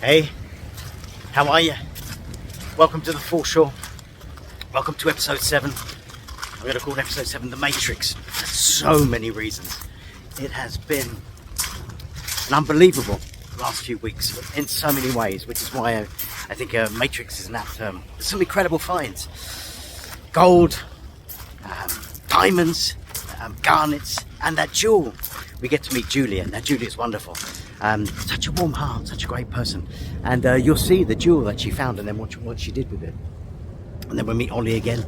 Hey, how are you? Welcome to the Foreshore. Welcome to episode 7. I'm going to call episode 7 The Matrix for so many reasons. It has been an unbelievable last few weeks in so many ways, which is why I think Matrix is an apt term. There's some incredible finds. Gold, diamonds, garnets, and that jewel. We get to meet Julia. Now Julia's wonderful. Such a warm heart, such a great person. And you'll see the jewel that she found and then what she did with it. And then we'll meet Ollie again,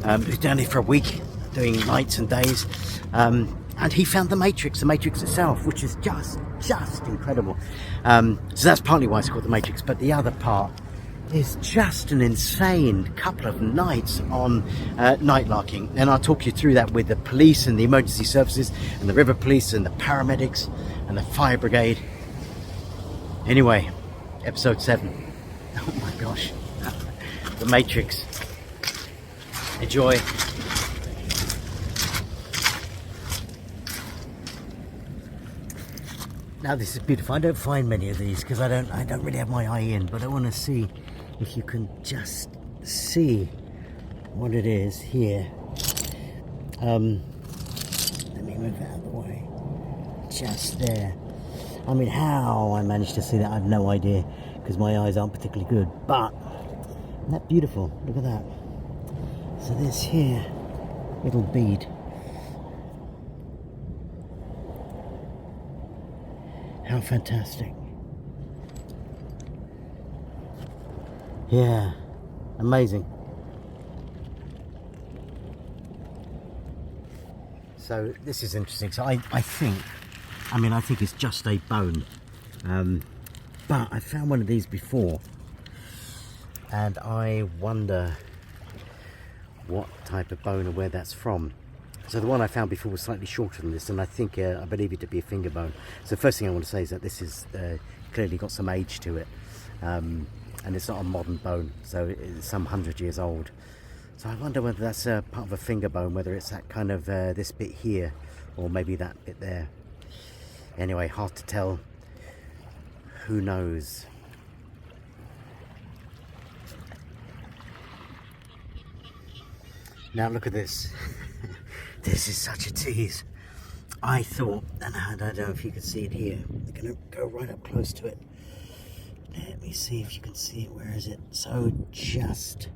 who's down here for a week, doing nights and days. And he found the Matrix itself, which is just incredible. So that's partly why it's called the Matrix. But the other part is just an insane couple of nights on nightlarking. And I'll talk you through that with the police and the emergency services and the river police and the paramedics and the fire brigade. Anyway, episode 7. Oh my gosh. The Matrix. Enjoy. Now this is beautiful. I don't find many of these because I don't really have my eye in, but I want to see if you can just see what it is here. Let me move it out of the way. Just there. I mean, how I managed to see that, I have no idea because my eyes aren't particularly good, but isn't that beautiful? Look at that. So this here little bead. How fantastic. Yeah, amazing. So this is interesting. So I think it's just a bone. But I found one of these before and I wonder what type of bone or where that's from. So the one I found before was slightly shorter than this, and I believe it to be a finger bone. So the first thing I want to say is that this is clearly got some age to it, and it's not a modern bone, so it's some 100 years old. So I wonder whether that's part of a finger bone, whether it's that kind of this bit here, or maybe that bit there. Anyway, hard to tell. Who knows? Now look at this. This is such a tease. I thought, and I don't know if you can see it here. I'm going to go right up close to it. Let me see if you can see it. Where is it? So just,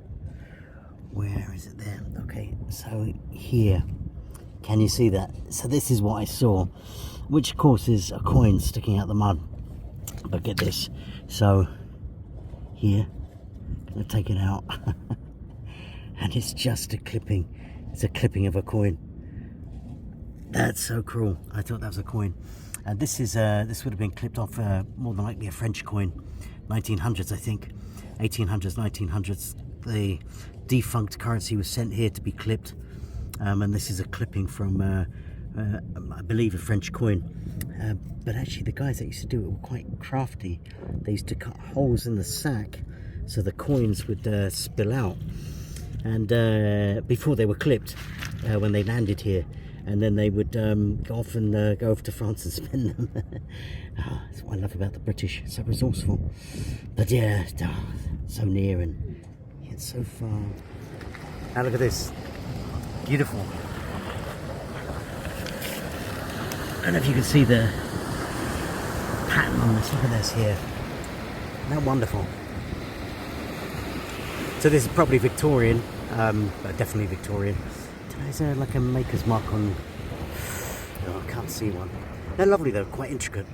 where is it there? Okay, so here. Can you see that? So this is what I saw, which of course is a coin sticking out the mud. But get this. So here, I'm going to take it out. And it's just a clipping. It's a clipping of a coin. That's so cruel. I thought that was a coin. And this would have been clipped off more than likely a French coin, 1900s I think, 1800s, 1900s. The defunct currency was sent here to be clipped, and this is a clipping from I believe a French coin. But actually the guys that used to do it were quite crafty. They used to cut holes in the sack so the coins would spill out. And before they were clipped, when they landed here, and then they would go off and go over to France and spend them. That's what I love about the British, so resourceful. But yeah, so near and yet so far. Now look at this, beautiful. I don't know if you can see the pattern on this. Look at this here. Isn't that wonderful? So this is probably Victorian, but definitely Victorian. Is there like a maker's mark on? Oh, I can't see one. They're lovely though, quite intricate.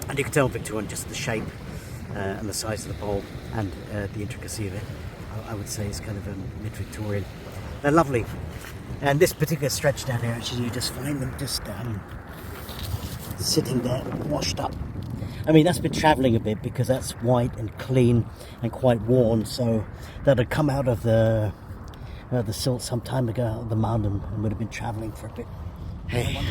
And you can tell Victorian just the shape and the size of the bowl and the intricacy of it. I would say it's kind of a mid-Victorian. They're lovely. And this particular stretch down here, actually, you just find them just sitting there, washed up. I mean, that's been travelling a bit because that's white and clean and quite worn, so that had come out of the silt some time ago, the mud, and would have been travelling for a bit. Hey,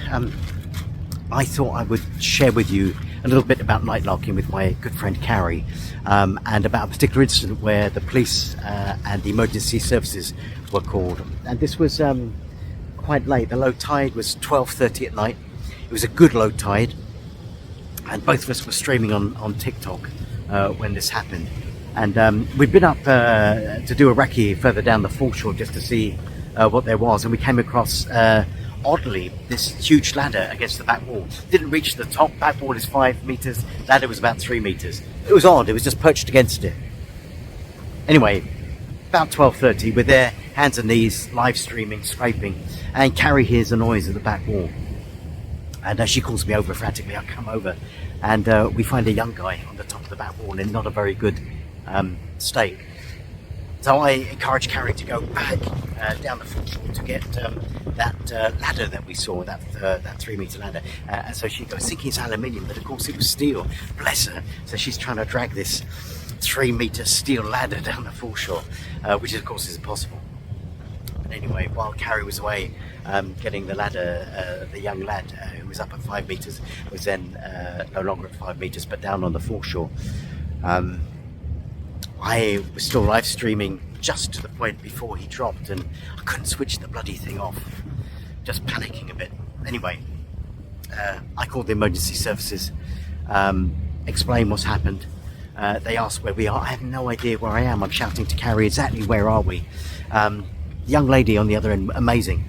I thought I would share with you a little bit about nightlarking with my good friend Carrie, and about a particular incident where the police and the emergency services were called. And this was quite late. The low tide was 12:30 at night. It was a good low tide, and both of us were streaming on TikTok when this happened. And we'd been up to do a recce further down the foreshore just to see what there was, and we came across oddly this huge ladder against the back wall. Didn't reach the top. Back wall is 5 meters, ladder was about 3 meters. It was odd, it was just perched against it. Anyway, about 12:30, we're there, hands and knees, live streaming, scraping, and Carrie hears a noise at the back wall. And she calls me over frantically. I come over, and we find a young guy on the top of the back wall in not a very good state. So I encourage Carrie to go back down the foreshore to get that ladder that we saw, that 3 meter ladder. And so she goes, thinking it's aluminium, but of course it was steel. Bless her. So she's trying to drag this 3 meter steel ladder down the foreshore, which of course is impossible. But anyway, while Carrie was away getting the ladder, the young lad who was up at 5 meters was then no longer at 5 meters, but down on the foreshore. I was still live streaming just to the point before he dropped, and I couldn't switch the bloody thing off, just panicking a bit. Anyway, I called the emergency services, explained what's happened. They asked where we are. I have no idea where I am. I'm shouting to Carrie, exactly where are we? The young lady on the other end, amazing,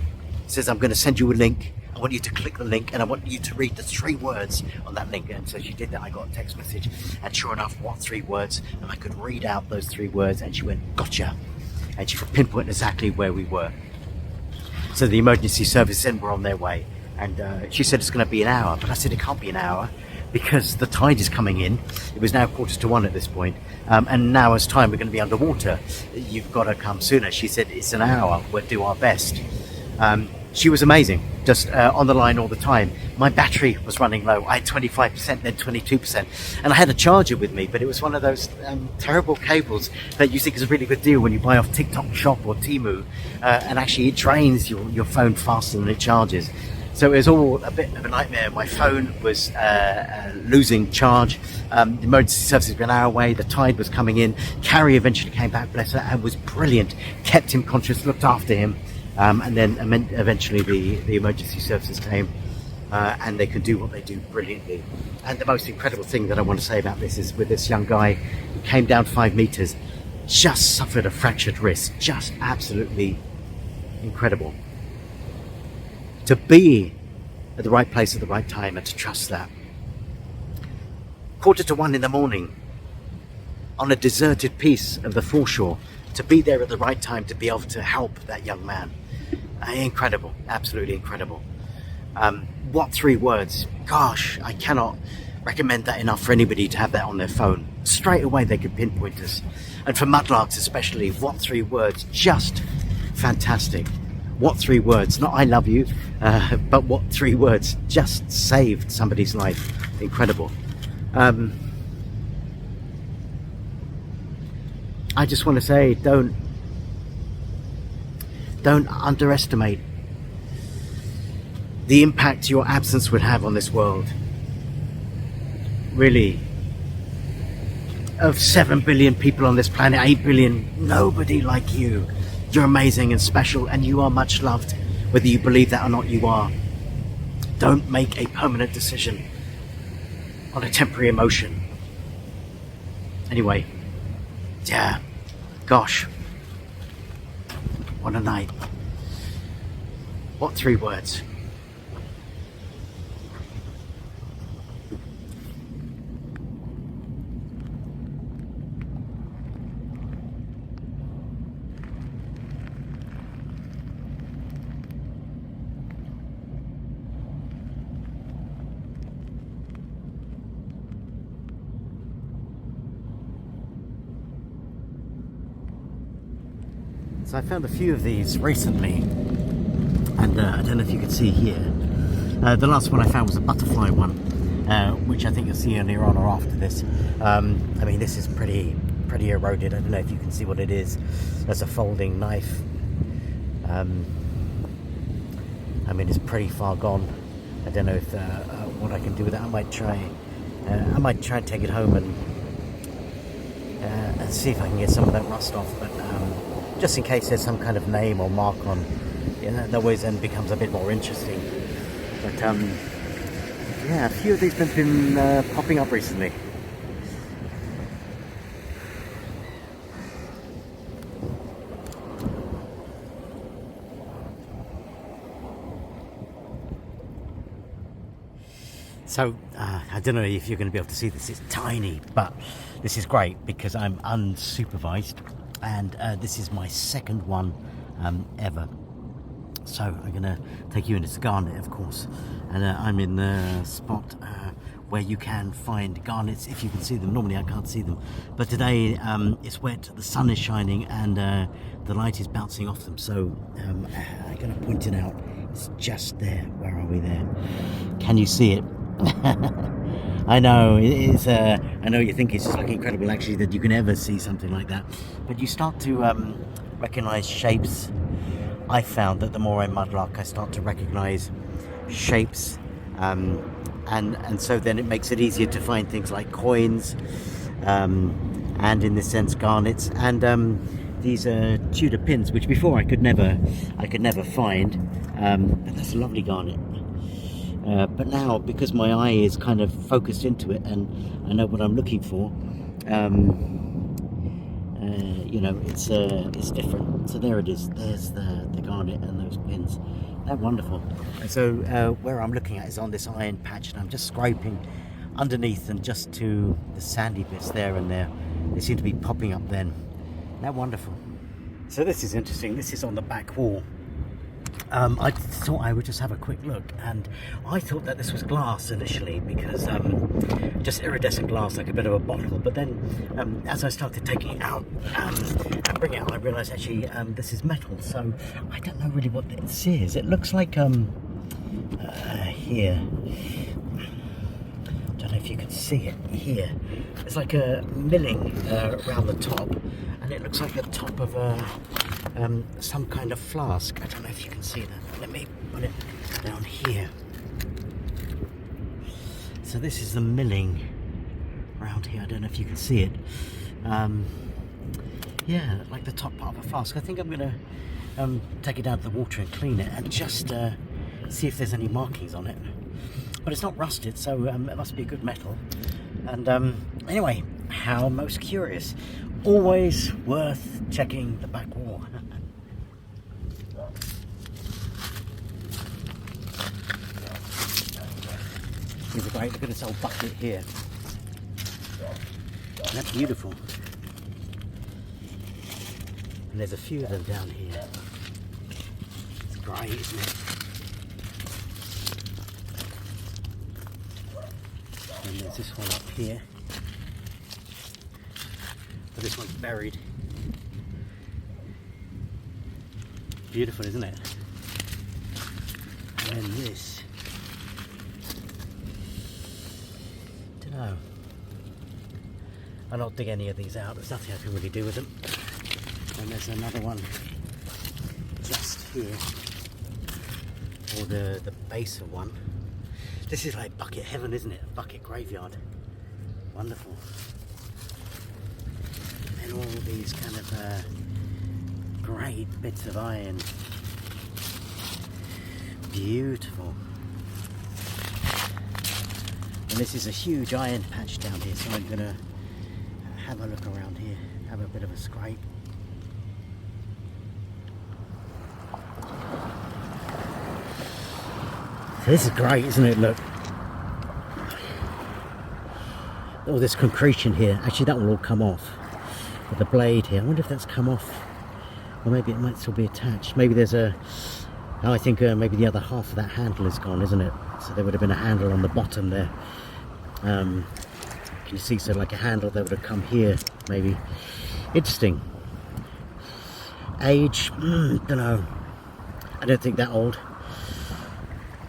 says, I'm going to send you a link. I want you to click the link, and I want you to read the 3 words on that link. And so she did that. I got a text message, and sure enough, what 3 words? And I could read out those 3 words, and she went, gotcha. And she could pinpoint exactly where we were. So the emergency service then were on their way, and she said it's going to be an hour, but I said it can't be an hour because the tide is coming in. It was now 1:45 at this point, and an hour's time we're going to be underwater. You've got to come sooner. She said it's an hour, we'll do our best. She was amazing, just on the line all the time. My battery was running low. I had 25%, then 22%. And I had a charger with me, but it was one of those terrible cables that you think is a really good deal when you buy off TikTok Shop or Temu. And actually it drains your phone faster than it charges. So it was all a bit of a nightmare. My phone was losing charge. The emergency services were an hour away. The tide was coming in. Carrie eventually came back, bless her, and was brilliant. Kept him conscious, looked after him. And then eventually the emergency services came, and they can do what they do brilliantly. And the most incredible thing that I want to say about this is with this young guy who came down 5 meters, just suffered a fractured wrist, just absolutely incredible. To be at the right place at the right time and to trust that. 1:45 in the morning on a deserted piece of the foreshore, to be there at the right time to be able to help that young man. Incredible, absolutely incredible. What 3 words? Gosh, I cannot recommend that enough for anybody to have that on their phone. Straight away they could pinpoint us. And for mudlarks especially, what 3 words? Just fantastic. What 3 words? Not I love you, but what 3 words? Just saved somebody's life. Incredible. I just want to say, don't underestimate the impact your absence would have on this world. Really, of 7 billion people on this planet, 8 billion, nobody like you. You're amazing and special, and you are much loved. Whether you believe that or not, you are. Don't make a permanent decision on a temporary emotion. Anyway, yeah, gosh, what a night. What 3 words? So I found a few of these recently, and I don't know if you can see here. The last one I found was a butterfly one, which I think you'll see earlier on or after this. I mean, this is pretty eroded. I don't know if you can see what it is. There's a folding knife. I mean, it's pretty far gone. I don't know if what I can do with that. I might try and take it home and see if I can get some of that rust off. But just in case there's some kind of name or mark on, that always then becomes a bit more interesting. But yeah, a few of these have been popping up recently. So, I don't know if you're going to be able to see this. It's tiny, but this is great because I'm unsupervised, and this is my second one ever. So I'm going to take you into the garnet, of course, and I'm in the spot where you can find garnets if you can see them. Normally I can't see them, but today it's wet, the sun is shining, and the light is bouncing off them. So I'm going to point it out. It's just there. Where are we there? Can you see it? I know it is. I know you think it's just like incredible, actually, that you can ever see something like that. But you start to recognise shapes. I found that the more I mudlark, I start to recognise shapes, and so then it makes it easier to find things like coins, and in this sense garnets, and these Tudor pins, which before I could never find. But that's a lovely garnet. But now, because my eye is kind of focused into it and I know what I'm looking for, you know, it's different. So there it is. There's the garnet and those pins. They're wonderful. And so where I'm looking at is on this iron patch, and I'm just scraping underneath and just to the sandy bits there and there. They seem to be popping up then. They're wonderful. So this is interesting. This is on the back wall. I thought I would just have a quick look, and I thought that this was glass initially, because just iridescent glass, like a bit of a bottle. But then as I started taking it out and bringing it out, I realised actually this is metal. So I don't know really what this is. It looks like here, I don't know if you can see it here. It's like a milling around the top, and it looks like the top of a some kind of flask. I don't know if you can see that. Let me put it down here. So this is the milling around here. I don't know if you can see it. Yeah, like the top part of a flask. I think I'm going to take it down to the water and clean it, and just see if there's any markings on it. But it's not rusted, so it must be a good metal. And anyway, how most curious. Always worth checking the back wall. Here's a great look at this old bucket here. That's beautiful. And there's a few of them down here. It's great, isn't it? And there's this one up here. But this one's buried. Beautiful, isn't it? And then this. Dunno. I'll not dig any of these out. There's nothing I can really do with them. And there's another one just here. Or the base of one. This is like bucket heaven, isn't it? A bucket graveyard. Wonderful. And all these kind of great bits of iron. Beautiful. And this is a huge iron patch down here, so I'm going to have a look around here, have a bit of a scrape. So this is great, isn't it? Look. All this concretion here. Actually, that will all come off. But the blade here, I wonder if that's come off. Or maybe it might still be attached. Maybe there's a... Oh, I think maybe the other half of that handle is gone, isn't it? So there would have been a handle on the bottom there. Can you see? So like a handle that would have come here, maybe. Interesting. Age, don't know. I don't think that old.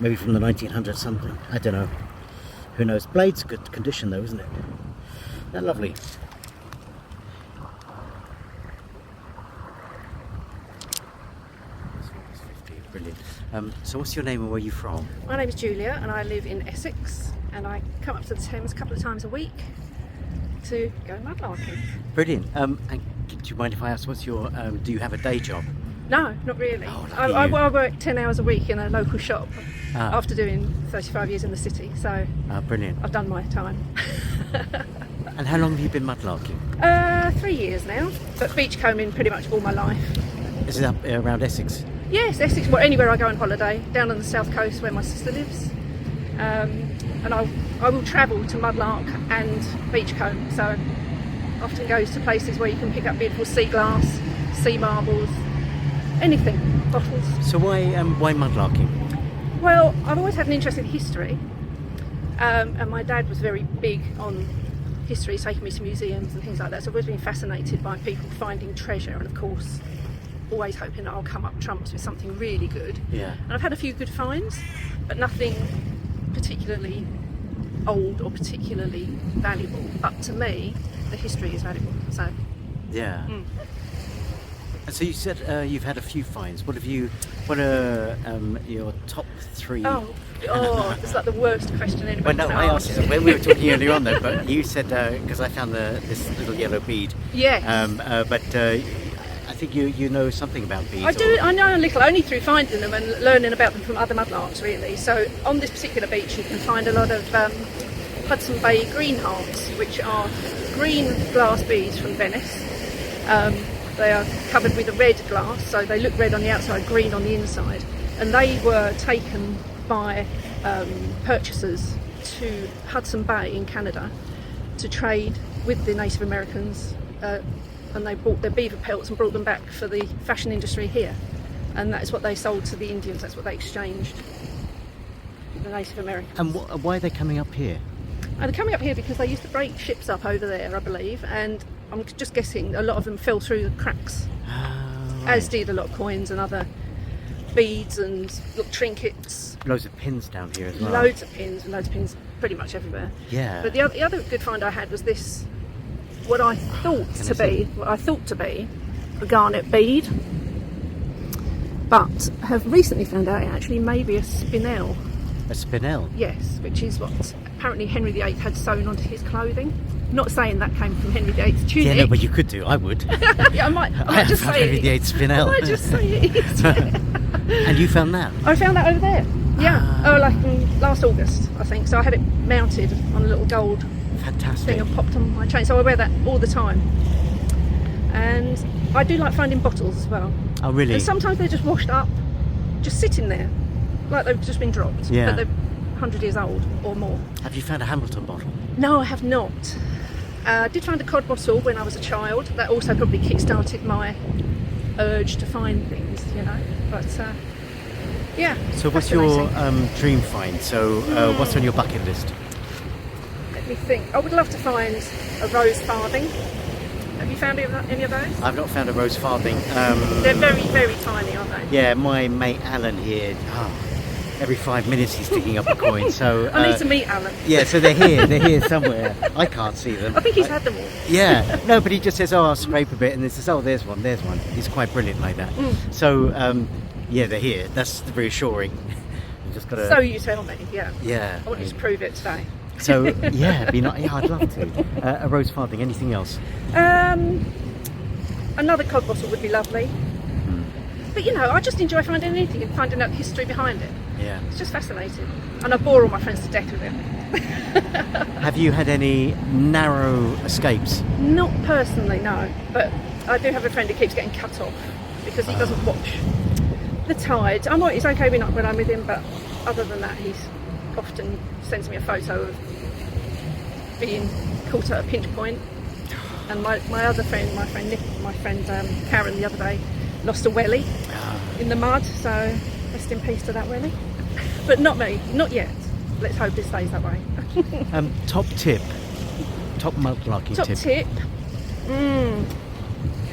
Maybe from the 1900s something. I don't know. Who knows? Blade's good condition though, isn't it? They're lovely. Brilliant. So what's your name and where are you from? My name is Julia and I live in Essex, and I come up to the Thames a couple of times a week to go mudlarking. Brilliant. And do you mind if I ask, what's your, do you have a day job? No, not really. Oh, I work 10 hours a week in a local shop after doing 35 years in the city, so brilliant. I've done my time. And how long have you been mudlarking? 3 years now, but beachcombing pretty much all my life. Is it up around Essex? Yes, Essex, well, anywhere I go on holiday, down on the south coast where my sister lives. and I will travel to Mudlark and Beachcombe, so often goes to places where you can pick up beautiful sea glass, sea marbles, anything, bottles. So why mudlarking? Well, I've always had an interest in history, and my dad was very big on history, taking me to museums and things like that, so I've always been fascinated by people finding treasure, and of course always hoping that I'll come up trumps with something really good. Yeah. And I've had a few good finds, but nothing particularly old or particularly valuable. But to me, the history is valuable. So Yeah. And so you said you've had a few finds. What are your top 3? oh, it's like the worst question Well, anybody no, can I ask. asked you. We were talking earlier on though, but you said because I found this little yellow bead. Yes. But I think you know something about beads. I do. I know a little, only through finding them and learning about them from other mudlarks, really. So on this particular beach, you can find a lot of Hudson Bay green hearts, which are green glass beads from Venice. They are covered with a red glass, so they look red on the outside, green on the inside. And they were taken by purchasers to Hudson Bay in Canada to trade with the Native Americans. And they bought their beaver pelts and brought them back for the fashion industry here, and that's what they sold to the Indians. That's what they exchanged with the Native Americans. And why are they coming up here? They're coming up here because they used to break ships up over there, I believe, and I'm just guessing a lot of them fell through the cracks, as did a lot of coins and other beads and little trinkets. Loads of pins down here as well. Loads of pins pretty much everywhere. Yeah. But the other good find I had was this. What I thought to be a garnet bead, but have recently found out it actually may be a spinel. A spinel? Yes, which is what apparently Henry VIII had sewn onto his clothing. Not saying that came from Henry VIII's tunic. Yeah, no, but you could do. I would. Yeah, I might just say Henry VIII spinel. I might just say it is. And you found that? I found that over there. Yeah, like last August, I think. So I had it mounted on a little gold Fantastic. thing and popped on my chain, so I wear that all the time. And I do like finding bottles as well. Oh, really? And sometimes they're just washed up, just sitting there, like they've just been dropped. Yeah. But they're 100 years old or more. Have you found a Hamilton bottle? No, I have not. I did find a cod bottle when I was a child. That also probably kick-started my urge to find things, you know. But yeah. So what's your dream find? So what's on your bucket list? Let me think. I would love to find a rose farthing. Have you found any of those? I've not found a rose farthing. They're very, very tiny, aren't they? Yeah, my mate Alan here, every 5 minutes he's digging up a coin. So I need to meet Alan. Yeah, so they're here somewhere. I can't see them. I think he's had them all. Yeah, no, but he just says, I'll scrape a bit, and he says, there's one. He's quite brilliant like that. So, yeah, they're here. That's reassuring. You've just got to... So you tell me, yeah. Yeah. I want you to prove it today. So, yeah, it'd be nice. Yeah, I'd love to. A rose farthing, anything else? Another cod bottle would be lovely. But, you know, I just enjoy finding anything and finding out the history behind it. Yeah. It's just fascinating. And I bore all my friends to death with it. Have you had any narrow escapes? Not personally, no. But I do have a friend who keeps getting cut off because he doesn't watch the tide. He's okay when I'm with him, but other than that, he's often sends me a photo of being caught at a pinch point. And my other friend, my friend Karen, the other day lost a welly in the mud. So rest in peace to that welly. But not me, not yet. Let's hope it stays that way. Top tip, top mudlarking tip. Top tip.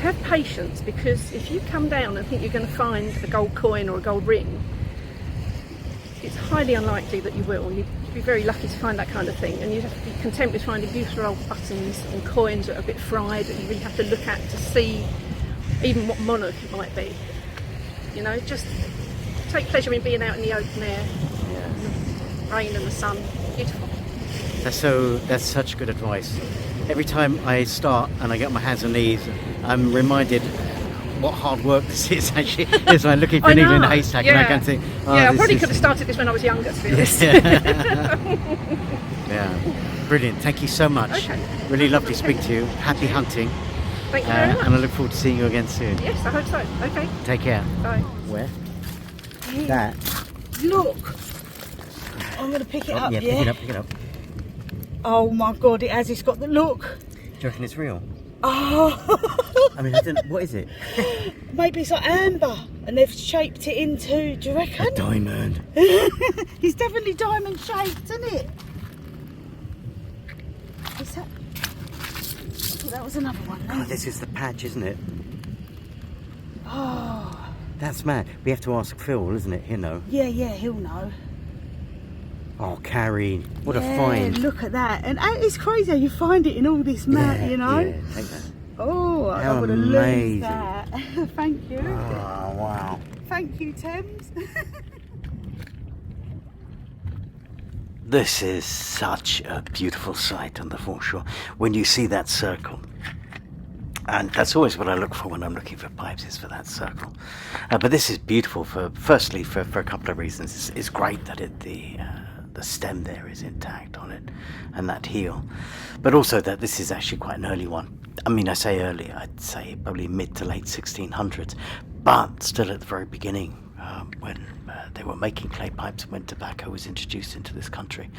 Have patience, because if you come down and think you're going to find a gold coin or a gold ring, it's highly unlikely that you will. You'd be very lucky to find that kind of thing, and you'd have to be content with finding beautiful old buttons and coins that are a bit fried that you really have to look at to see even what monarch it might be. You know, just take pleasure in being out in the open air. Yeah. The rain and the sun. Beautiful. That's such good advice. Every time I start and I get on my hands and knees, I'm reminded what hard work this is actually. It's like looking for a needle in a haystack, and I can think, I probably could have started this when I was younger, to be honest. Yeah, brilliant. Thank you so much. Okay. Really lovely to speak to you. Happy hunting. Thank you very much. And I look forward to seeing you again soon. Yes, I hope so. Okay. Take care. Bye. Where? That. Look. I'm going to pick it up, yeah? Pick it up. Oh my God, it has. It's got the look. Do you reckon it's real? Oh. I mean, I don't, what is it? Maybe it's like amber and they've shaped it into, do you reckon? A diamond. It's definitely diamond shaped, isn't it? Is that? Oh, that was another one. Oh, this is the patch, isn't it? Oh. That's mad. We have to ask Phil, isn't it? He'll know. Yeah, he'll know. Oh, Carrie, what a find. Look at that. And it's crazy how you find it in all this mat, you know? Yeah, take that. Oh, I How don't want to amazing. lose that. Thank you. Oh, wow. Thank you, Thames. This is such a beautiful sight on the foreshore. When you see that circle, and that's always what I look for when I'm looking for pipes, is for that circle. But this is beautiful firstly for a couple of reasons. It's great that the stem there is intact on it, and that heel, but also that this is actually quite an early one. I mean, I say early, I'd say probably mid to late 1600s, but still at the very beginning, when they were making clay pipes when tobacco was introduced into this country.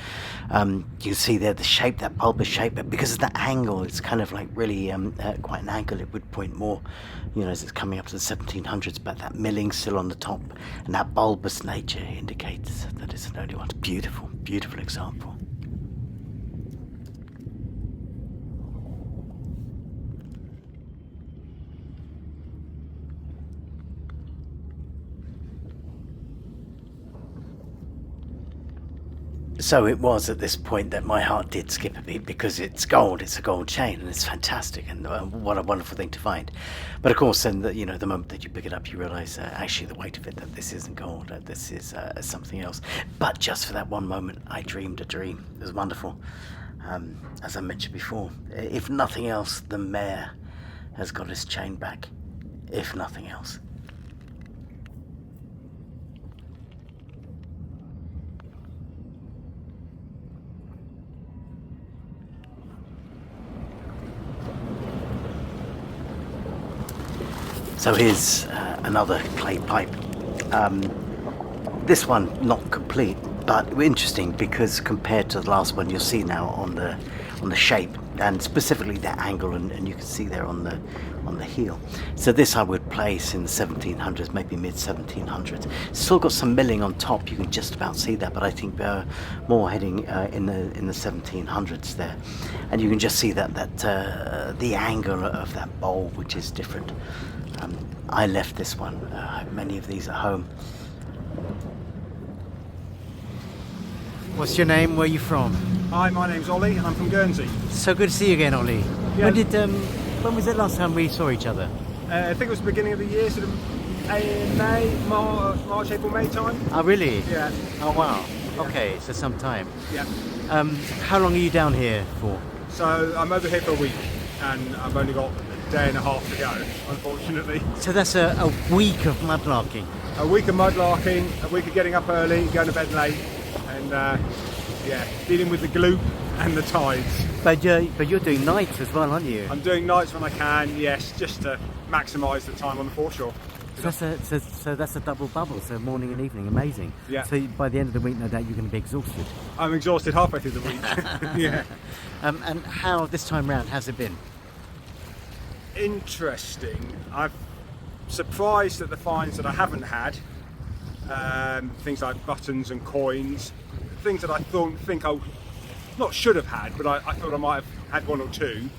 You can see there the shape, that bulbous shape, but because of the angle, it's kind of like really quite an angle. It would point more, as it's coming up to the 1700s, but that milling still on the top, and that bulbous nature indicates that it's an early one. It's beautiful, beautiful example. So it was at this point that my heart did skip a beat, because it's gold, it's a gold chain, and it's fantastic, and what a wonderful thing to find. But of course, then the moment that you pick it up, you realise actually the weight of it, that this isn't gold, this is something else. But just for that one moment, I dreamed a dream. It was wonderful. As I mentioned before, if nothing else, the mayor has got his chain back. If nothing else. So here's another clay pipe. This one not complete, but interesting, because compared to the last one, you'll see now on the shape, and specifically that angle, and you can see there on the heel. So this I would place in the 1700s, maybe mid 1700s. Still got some milling on top. You can just about see that, but I think more heading in the 1700s there, and you can just see that the angle of that bowl, which is different. I left this one. I have many of these at home. What's your name? Where are you from? Hi, my name's Ollie and I'm from Guernsey. So good to see you again, Ollie. Yeah. When was it last time we saw each other? I think it was the beginning of the year, sort of March, April, May time. Oh, really? Yeah. Oh, wow. Yeah. Okay, so some time. Yeah. How long are you down here for? So I'm over here for a week and I've only got a day and a half to go, unfortunately. So that's a week of mudlarking. A week of mudlarking, a week of getting up early, going to bed late, and dealing with the gloop and the tides. But you're doing nights as well, aren't you? I'm doing nights when I can, yes, just to maximise the time on the foreshore. So that's a double bubble, so morning and evening, amazing. Yeah. So by the end of the week, no doubt you're going to be exhausted. I'm exhausted halfway through the week. Yeah. And how this time round has it been? Interesting. I'm surprised at the finds that I haven't had. Things like buttons and coins, things that I should have had, but I thought I might have had one or two.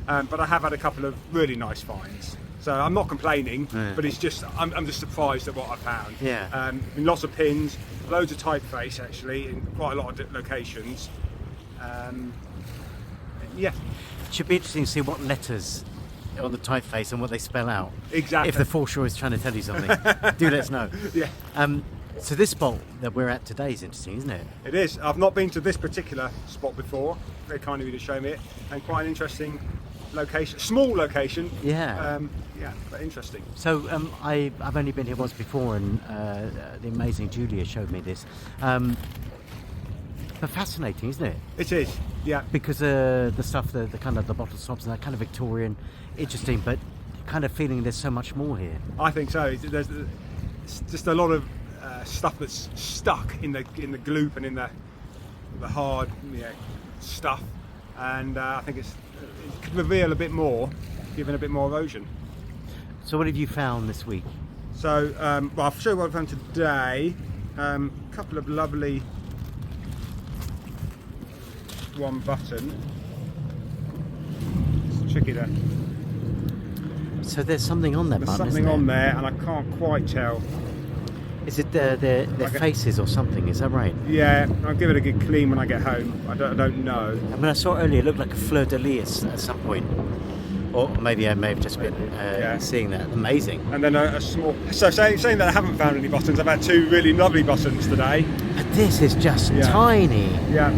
But I have had a couple of really nice finds. So I'm not complaining, but it's just I'm just surprised at what I found. Yeah. Lots of pins, loads of typeface actually in quite a lot of locations. Yeah. It should be interesting to see what letters on the typeface and what they spell out. Exactly. If the foreshore is trying to tell you something, do let us know. Yeah. So this spot that we're at today is interesting, isn't it? It is. I've not been to this particular spot before. Very kind of you to show me it, and quite an interesting location. Small location. Yeah. But interesting. So I've only been here once before, and the amazing Julia showed me this. But fascinating, isn't it? It is. Yeah. Because the stuff, the kind of the bottle tops and that kind of Victorian, interesting, but kind of feeling there's so much more here. I think so. There's just a lot of stuff that's stuck in the gloop and in the the hard stuff, and I think it could reveal a bit more, given a bit more erosion. So what have you found this week? So well, I'll show you what I found today. A couple of lovely one button. It's tricky there. So there's something on that There's button, something isn't on there? there, and I can't quite tell. Is it their Like faces or something? Is that right? Yeah, I'll give it a good clean when I get home. I don't know. I mean, I saw it earlier. It looked like a fleur de lis at some point, or maybe I may have just been seeing that. Amazing. And then a small. So saying that I haven't found any buttons, I've had two really lovely buttons today. But this is just Yeah. tiny. Yeah.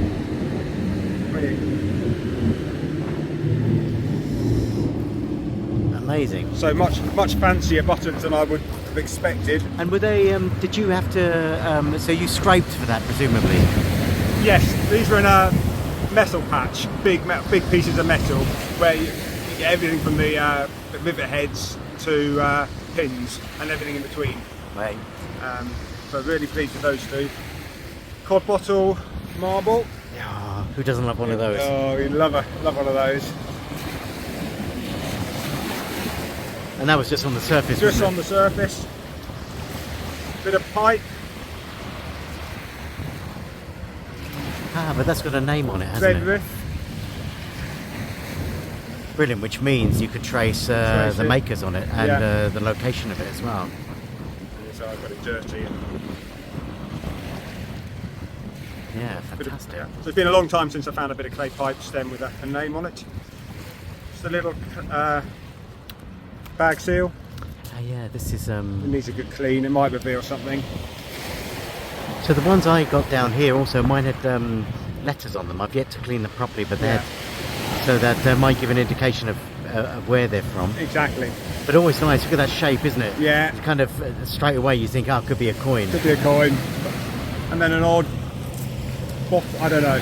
Amazing. So much fancier buttons than I would have expected. And were they? Did you have to? So you scraped for that, presumably. Yes, these were in a metal patch, big pieces of metal, where you get everything from the rivet heads to pins and everything in between. Right. So really pleased with those two. Cod bottle marble. Oh, who doesn't love one of those? Oh, you love one of those. And that was just on the surface. Just wasn't on the surface. Bit of pipe. it? Ah, but that's got a name on it, hasn't Red it? riff. Brilliant, which means you could trace Trace the it. makers on it and Yeah. the location of it as well. So I've got it dirty. Yeah, Bit of- fantastic. yeah. So it's been a long time since I found a bit of clay pipe stem with a name on it. Just a little bag seal. Ah, yeah, this is It needs a good clean. It might reveal something. so the ones I got down here also, mine had letters on them. I've yet to clean them properly, but they Yeah. had, so that might give an indication of where they're from. Exactly. But always nice. Look at that shape, isn't it? Yeah. It's kind of straight away you think, oh, it could be a coin. Could be a coin. And then an odd bottle. I don't know.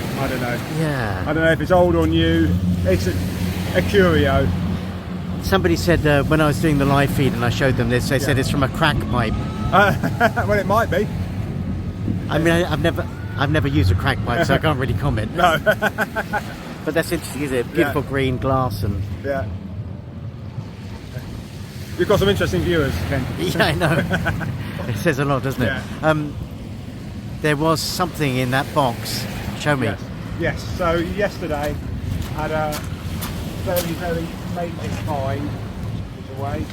Yeah. I don't know if it's old or new. It's a curio. Somebody said when I was doing the live feed and I showed them this, they said it's from a crack pipe. Well, it might be. I mean, I've never used a crack pipe, so I can't really comment. No. But that's interesting, isn't it? Beautiful green glass and Yeah. You've got some interesting viewers, Ken. yeah, I know. It says a lot, doesn't it? Yeah. There was something in that box. Show me. Yes. So yesterday I had a very matey find. It's away.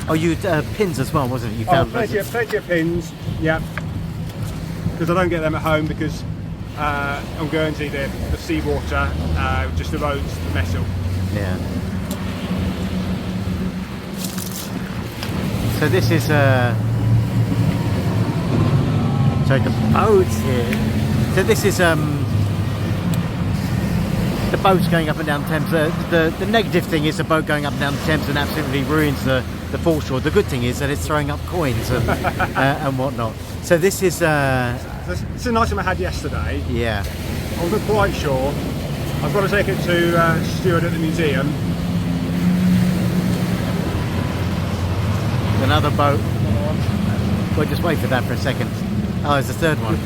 Oh, you pins as well, wasn't it? You Oh, found plenty of pins. Yeah. Because I don't get them at home because on Guernsey the seawater just erodes the metal. Yeah. So this is so the boats here. So this is the boats going up and down the Thames. The negative thing is the boat going up and down the Thames and absolutely ruins the foreshore. The good thing is that it's throwing up coins and whatnot. So this is It's an item I had yesterday. yeah. I wasn't quite sure. I've got to take it to Stuart at the museum. Another boat. We'll just wait for that for a second. Oh, there's the third one.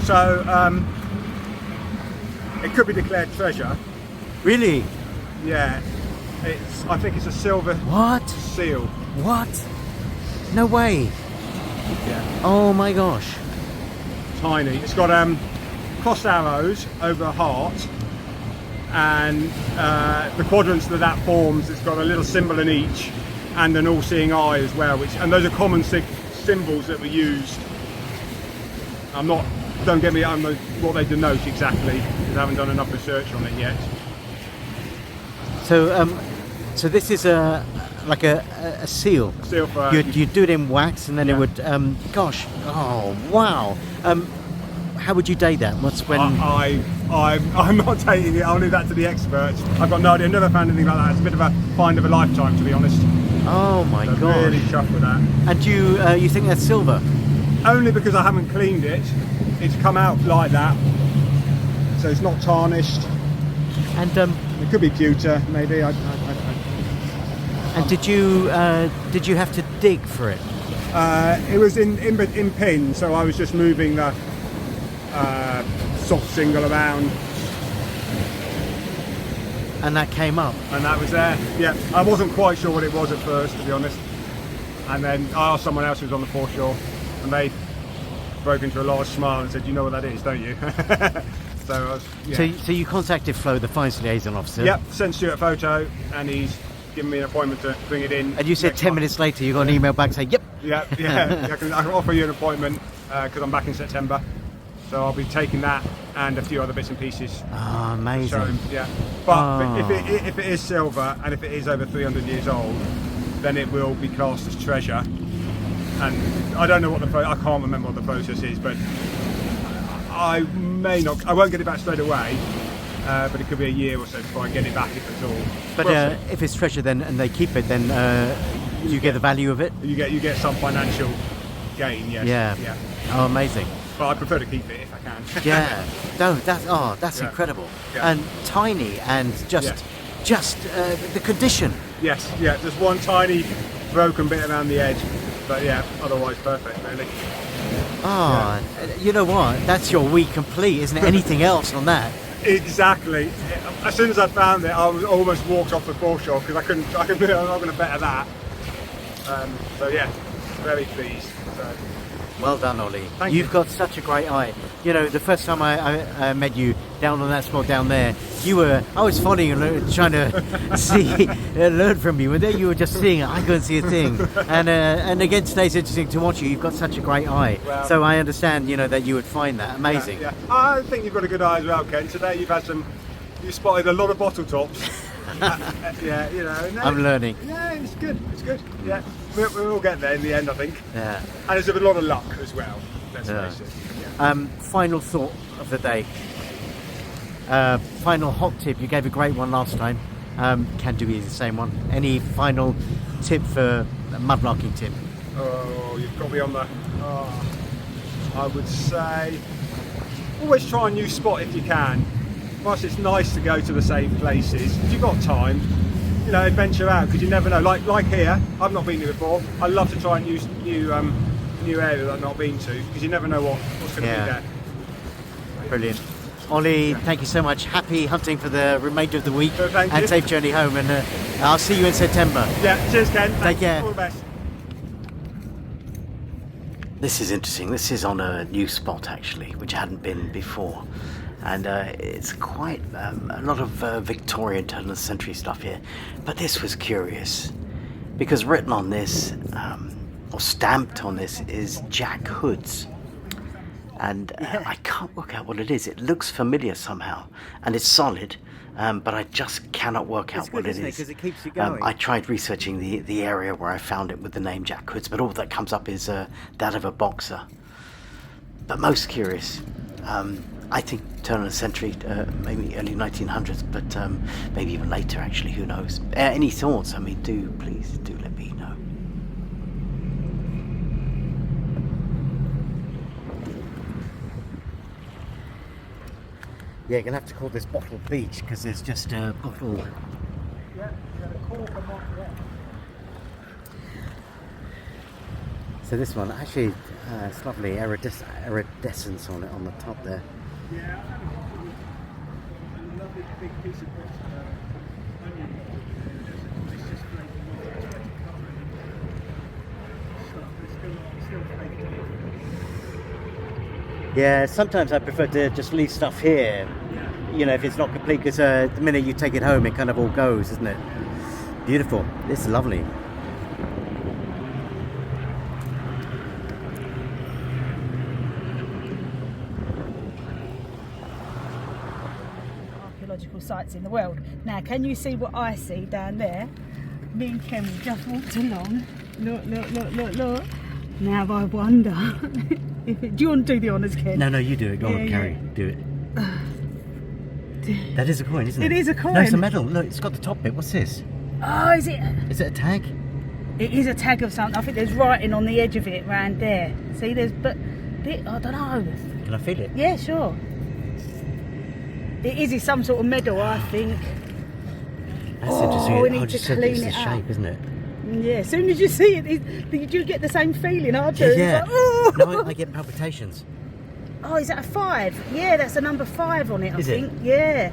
So it could be declared treasure. Really? Yeah. I think it's a silver What? seal. What? No way. Yeah. Oh my gosh. Tiny. It's got crossed arrows over a heart, and the quadrants that forms, it's got a little symbol in each, and an all-seeing eye as well. And those are common symbols that were used. Don't get me, I don't know what they denote exactly, because I haven't done enough research on it yet. So, so this is like a seal. Seal for You do it in wax, and then it Yeah. would. Gosh. Oh wow. How would you date that? What's when? I'm not taking it. I'll leave that to the experts. I've got no idea. I've never found anything like that. It's a bit of a find of a lifetime, to be honest. Oh my I'm gosh. really chuffed with that. And you think that's silver? Only because I haven't cleaned it. It's come out like that, so it's not tarnished. And It could be pewter, maybe. And did you have to dig for it? It was in pin, so I was just moving the soft single around. And that came up? And that was there, yeah. I wasn't quite sure what it was at first, to be honest. And then I asked someone else who was on the foreshore, and they broke into a large smile and said, "You know what that is, don't you?" So, I was, yeah. So you contacted Flo, the Finds liaison officer? Yep, sent Stuart a photo, and he's given me an appointment to bring it in. And you said 10 minutes later you got an email back saying, "Yep." Yeah, I can offer you an appointment because I'm back in September. So I'll be taking that and a few other bits and pieces. Oh, amazing. Show him, yeah. But if it is silver and if it is over 300 years old, then it will be classed as treasure. And I don't know what I can't remember what the process is, but I won't get it back straight away, but it could be a year or so before I get it back, if at all. But if it's treasure then and they keep it, then you get the value of it? You get some financial gain, yes. Yeah. Oh, amazing. But I prefer to keep it if I can. Yeah. No, that's incredible. Yeah. And tiny and just the condition. Yes, yeah, just one tiny broken bit around the edge, but yeah, otherwise perfect, really. Oh, yeah. You know what? That's your week complete, isn't it? Anything else on that? Exactly. As soon as I found it, I almost walked off the foreshore because I'm not going to better that. So yeah, very pleased. So. Well done, Ollie. Thank you. You've got such a great eye. You know, the first time I met you down on that spot down there, I was following you, trying to see, learn from you, and then you were just seeing it. I couldn't see a thing. And again, today it's interesting to watch you. You've got such a great eye. Well, so I understand, that you would find that amazing. Yeah. I think you've got a good eye as well, Ken. Today you spotted a lot of bottle tops. Yeah, No, I'm learning. Yeah, it's good. Yeah, we'll get there in the end, I think. Yeah. And there's a lot of luck as well. Let's face it. Yeah. Final thought of the day. Final hot tip. You gave a great one last time. Can do the same one. Any final tip for a mudlarking tip? Oh, you've got me on the. I would say always try a new spot if you can. Whilst it's nice to go to the same places, if you've got time, adventure out, because you never know. Like here, I've not been here before. I love to try a new area that I've not been to, because you never know what's going to be there. Brilliant. Ollie, thank you so much. Happy hunting for the remainder of the week, and safe journey home. And I'll see you in September. Yeah, cheers, Ken. Take care. All the best. This is interesting. This is on a new spot actually, which hadn't been before. And it's quite a lot of Victorian turn of the century stuff here. But this was curious because written on this, or stamped on this, is Jack Hoods. And I can't work out what it is. It looks familiar somehow, and it's solid, but I just cannot work out what it is. Because it keeps you going. I tried researching the area where I found it with the name Jack Hoods, but all that comes up is that of a boxer. But most curious, I think turn of the century, maybe early 1900s, but maybe even later actually, who knows. Any thoughts? Please do let me know. Yeah, you're going to have to call this Bottle Beach because there's just a bottle. Yeah, a cork and one there. So this one, actually, it's lovely iridescence on it on the top there. Yeah, a lovely big piece of onion. It's just Yeah, sometimes I prefer to just leave stuff here, if it's not complete, because the minute you take it home, it kind of all goes, isn't it? Beautiful. It's lovely. Archaeological sites in the world. Now, can you see what I see down there? Me and Ken just walked along. Look. Now I wonder. Do you want to do the honours, Ken? No, you do it. Go on, Carrie. Do it. That is a coin, isn't it? It is a coin. No, it's a medal. Look, it's got the top bit. What's this? Oh, is it? Is it a tag? It is a tag of something. I think there's writing on the edge of it around there. See, I don't know. Can I feel it? Yeah, sure. It is some sort of medal, I think. That's interesting. we need to just clean it's it the up. shape, isn't it? Yeah, as soon as you see it, you do get the same feeling, I do. Yeah. It's like, oh! No, I get palpitations. Oh, is that a 5? Yeah, that's a number 5 on it, I Is it? think. Yeah.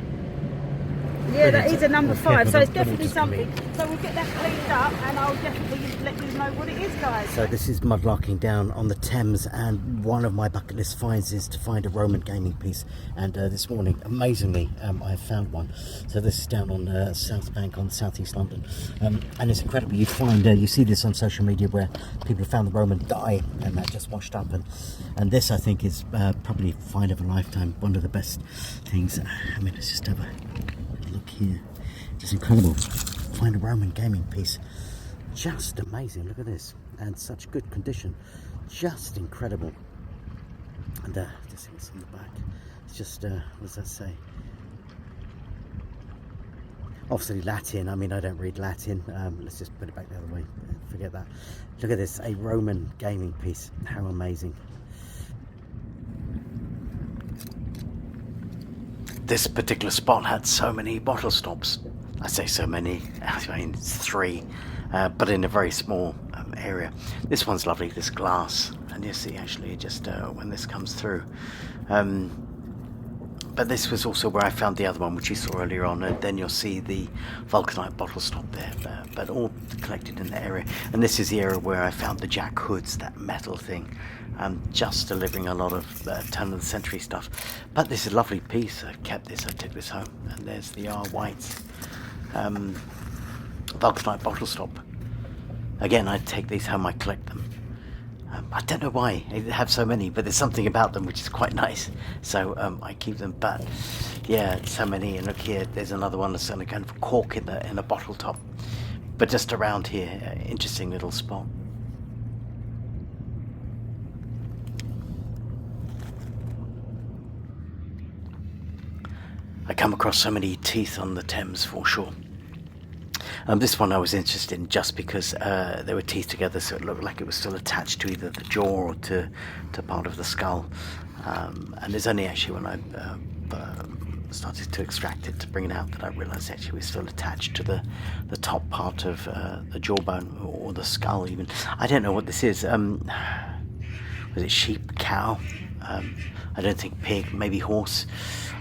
Yeah, that is a number Well, 5, so it's careful, definitely don't something. So we'll get that cleaned up and I'll definitely let you know what it is, guys. So this is mudlarking down on the Thames, and one of my bucket list finds is to find a Roman gaming piece. And this morning, amazingly, I have found one. So this is down on South Bank on southeast London, and it's incredible. You find you see this on social media where people have found the Roman die and that just washed up, and this I think is probably find of a lifetime. One of the best things. I mean, let's just have a look here. Just incredible. Find a Roman gaming piece. Just amazing. Look at this. And such good condition. Just incredible. And just see what's on the back. It's just, what does that say? Obviously Latin. I mean, I don't read Latin. Let's just put it back the other way. Forget that. Look at this. A Roman gaming piece. How amazing. This particular spot had so many bottle stops. I say so many, I mean it's 3, but in a very small area. This one's lovely, this glass, and you see actually just when this comes through. But this was also where I found the other one, which you saw earlier on, and then you'll see the vulcanite bottle stop there, but all collected in the area. And this is the area where I found the jack hoods, that metal thing, just delivering a lot of turn of the century stuff. But this is a lovely piece. I kept this, I took this home, and there's the R White vulcanite bottle stop. Again, I take these home, I collect them. I don't know why I have so many, but there's something about them which is quite nice, so I keep them. But yeah, so many. And look here, there's another one that's on a kind of cork in a bottle top, but just around here. Interesting little spot. I come across so many teeth on the Thames Foreshore. This one I was interested in just because there were teeth together, so it looked like it was still attached to either the jaw or to part of the skull. And it's only actually when I started to extract it, to bring it out, that I realised actually it was still attached to the top part of the jawbone or the skull even. I don't know what this is. Was it sheep, cow? I don't think pig, maybe horse.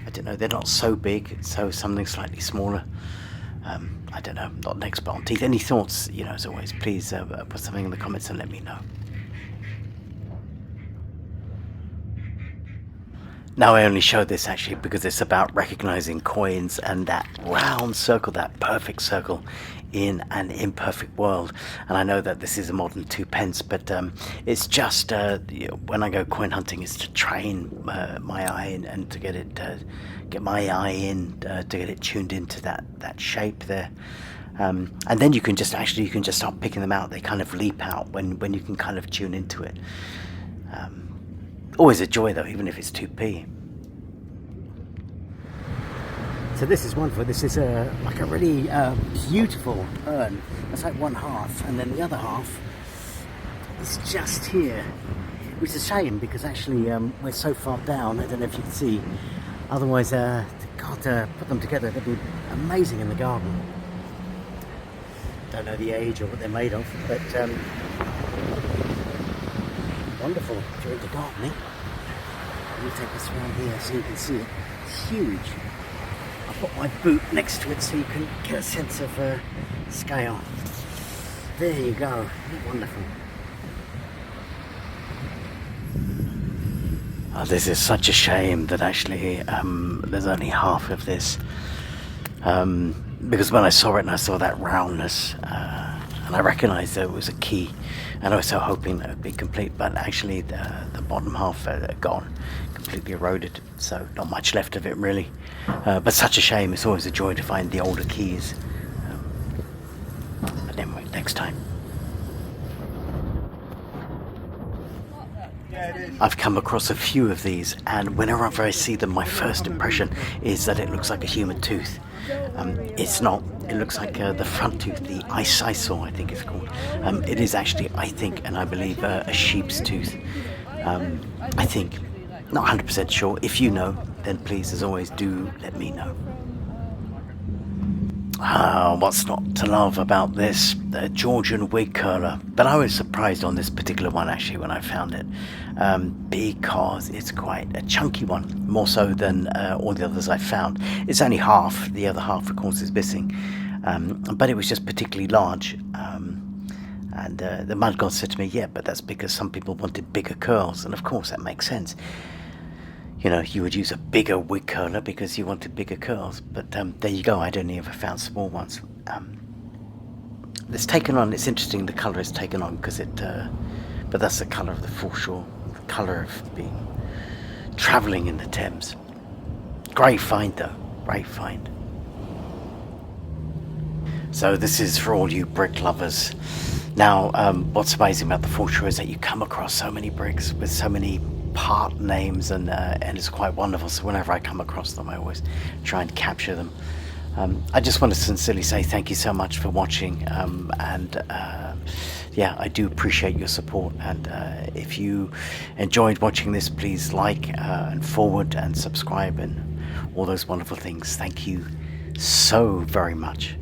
I don't know. They're not so big, so something slightly smaller. I don't know, not an expert on teeth. Any thoughts, as always, please put something in the comments and let me know. Now I only show this actually because it's about recognizing coins and that round circle, that perfect circle in an imperfect world. And I know that this is a modern 2p, but it's just when I go coin hunting, is to train my eye and to get my eye in to get it tuned into that shape there. And then you can just start picking them out. They kind of leap out when you can kind of tune into it. Always a joy though, even if it's 2p. So this is wonderful. This is like a really beautiful urn. That's like one half, and then the other half is just here, which is a shame because actually we're so far down. I don't know if you can see. Otherwise, God, put them together. They'd be amazing in the garden. Don't know the age or what they're made of, but wonderful if you're into gardening. Let me take this around here so you can see it. It's huge. I'll put my boot next to it so you can get a sense of scale. There you go. Wonderful. Oh, this is such a shame that actually there's only half of this. Because when I saw it and I saw that roundness, and I recognised that it was a key, and I was so hoping that it would be complete, but actually the bottom half gone, completely eroded, so not much left of it really. But such a shame. It's always a joy to find the older keys. But anyway, next time. I've come across a few of these, and whenever I see them, my first impression is that it looks like a human tooth. It's not. It looks like the front tooth, the icisor, I think it's called. It is actually, I think, and I believe, a sheep's tooth. I think. Not 100% sure. If you know, then please, as always, do let me know. What's not to love about this Georgian wig curler? But I was surprised on this particular one actually when I found it, because it's quite a chunky one, more so than all the others I found. It's only half, the other half of course is missing, but it was just particularly large. And the mud god said to me, yeah, but that's because some people wanted bigger curls, and of course that makes sense. You know, you would use a bigger wig curler because you wanted bigger curls. But there you go, I'd only ever found small ones. It's taken on, it's interesting the colour is taken on because it, but that's the colour of the foreshore, the colour of being, travelling in the Thames. Great find though, great find. So this is for all you brick lovers. Now, what's amazing about the Foreshore is that you come across so many bricks with so many part names, and it's quite wonderful. So whenever I come across them, I always try and capture them. I just want to sincerely say thank you so much for watching, and yeah, I do appreciate your support. And if you enjoyed watching this, please like and forward and subscribe and all those wonderful things. Thank you so very much.